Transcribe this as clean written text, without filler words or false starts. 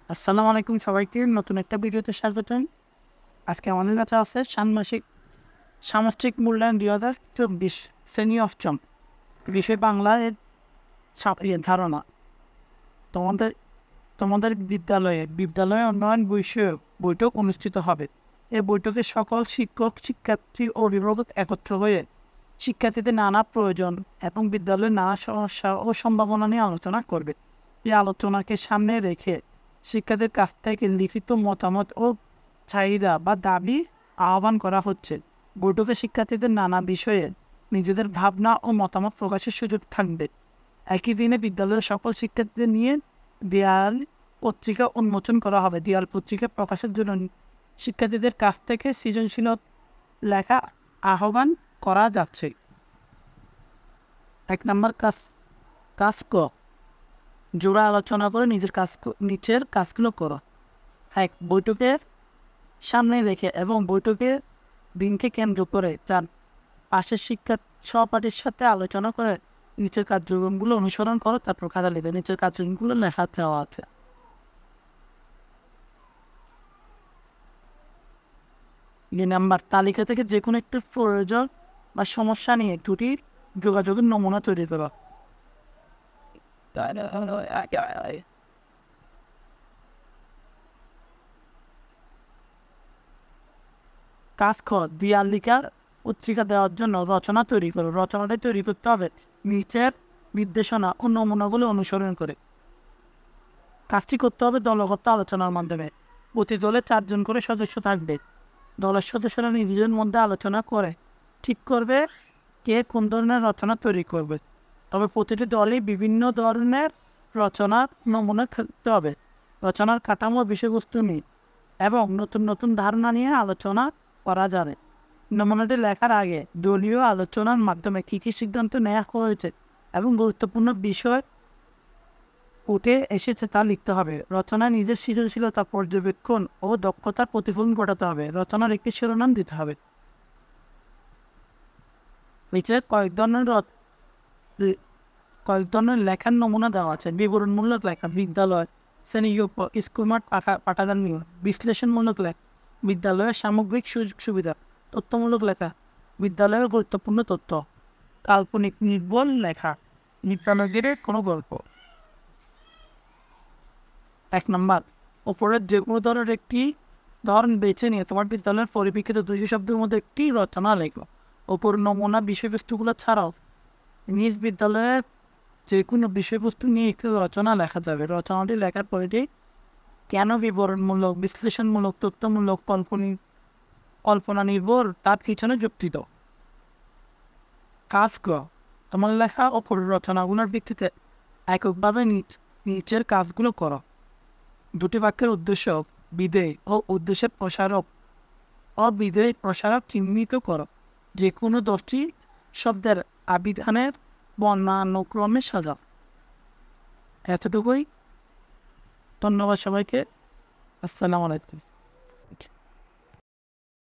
আসসালামু আলাইকুম সবাইকে নতুন একটা ভিডিওতে স্বাগতম। আজকে আমাদের কাছে আছে ষান্মাসিক সামষ্টিক মূল্যায়ন 2024 শ্রেণী অষ্টম বিষয় বাংলায় ধারণা। তোমাদের তোমাদের বিদ্যালয়ে উন্নয়ন বিষয়ক বৈঠক অনুষ্ঠিত হবে। এই বৈঠকে সকল শিক্ষক শিক্ষার্থী ও অভিভাবক একত্র হয়ে শিক্ষার্থীদের নানা প্রয়োজন এবং বিদ্যালয়ের নানা সমস্যা ও সম্ভাবনা নিয়ে আলোচনা করবে। এই আলোচনাকে সামনে রেখে শিক্ষার্থীদের কাছ থেকে লিখিত মতামত ও চাহিদা বা দাবি আহ্বান করা হচ্ছে। বৈঠকে শিক্ষার্থীদের নানা বিষয়ে নিজেদের ভাবনা ও মতামত প্রকাশের সুযোগ থাকবে। একই দিনে বিদ্যালয়ের সকল শিক্ষার্থীদের নিয়ে দেয়াল পত্রিকা উন্মোচন করা হবে। দেয়াল পত্রিকা প্রকাশের জন্য শিক্ষার্থীদের কাছ থেকে সৃজনশীল লেখা আহ্বান করা যাচ্ছে। 1 নম্বর কাজ ক জোড়া আলোচনা করে নিচের কাজগুলো করো। 1 বৈঠকের সামনে রেখে এবং বৈঠকের দিনকে কেন্দ্র করে 4 পাশের সহপাঠীর সাথে আলোচনা করে নিচের কার্যক্রমগুলো অনুসরণ করো। তারপর খাতা লিখে নিচের কার্যক্রমগুলো লেখা দেওয়া আছে। 2 নম্বর তালিকা থেকে যে কোনো একটি প্রয়োজন বা সমস্যা নিয়ে দুটি যোগাযোগের নমুনা তৈরি করো। কাজ খ দেয়াল লিখার পত্রিকা দেওয়ার জন্য রচনা তৈরি করো। রচনাটা তৈরি করতে হবে নিচের নির্দেশনা ও নমুনাগুলো অনুসরণ করে। কাজটি করতে হবে দলগত আলোচনার মাধ্যমে। প্রতি দলে 4 জন করে সদস্য থাকবে। দলের সদস্যরা নিজেদের মধ্যে আলোচনা করে ঠিক করবে কে কোন ধরনের রচনা তৈরি করবে। তবে প্রতিটি দলই বিভিন্ন ধরনের রচনার নমুনা থাকতে হবে। রচনার কাঠামো বিষয়বস্তু নিয়ে এবং নতুন নতুন ধারণা নিয়ে আলোচনা করা যাবে। নমুনাটি লেখার আগে দলীয় আলোচনার মাধ্যমে কী কী সিদ্ধান্ত নেওয়া হয়েছে এবং গুরুত্বপূর্ণ বিষয় উঠে এসেছে তা লিখতে হবে। রচনায় নিজের সৃজনশীলতা পর্যবেক্ষণ ও দক্ষতার প্রতিফলন ঘটাতে হবে। রচনার একটি শিরোনাম দিতে হবে। নিচে কয়েক ধরনের লেখার নমুনা দেওয়া আছে। বিবরণমূলক লেখা বিদ্যালয় শ্রেণী স্কুল মাঠ পাঠাগার নিয়ে। বিশ্লেষণমূলক লেখা বিদ্যালয়ের সামগ্রিক সুযোগ সুবিধা। তথ্যমূলক লেখা বিদ্যালয়ের গুরুত্বপূর্ণ তথ্য। কাল্পনিক নির্ভুল লেখা বিদ্যালয়ের কোনো গল্প। 1 নম্বর ওপরের যে কোনো ধরনের একটি ধরন বেছে নিয়ে তোমার বিদ্যালয়ের পরিপ্রেক্ষিতে 200 শব্দের মধ্যে একটি রচনা লেখো। ওপর নমুনা বিষয়বস্তুগুলো ছাড়াও নিজ বিদ্যালয়ের যে কোনো বিষয়বস্তু নিয়ে একটি রচনা লেখা যাবে। রচনাটি লেখার পরেটি কেন বিবরণমূলক, বিশ্লেষণমূলক, তথ্যমূলক, কল্পনা নির্ভর তার পিছনে যুক্তি দাও। কাজ ক তোমার লেখা ও রচনাগুলোর ভিত্তিতে এককভাবে নিচের কাজগুলো করো। 2টি বাক্যের উদ্দেশ্য বিধেয় ও উদ্দেশ্যের প্রসারক চিহ্নিত করো। যে কোনো 10টি শব্দের আবিধানের বর্ণানুক্রমে সাজাও। এতটুকুই। ধন্যবাদ সবাইকে। আসসালামু আলাইকুম।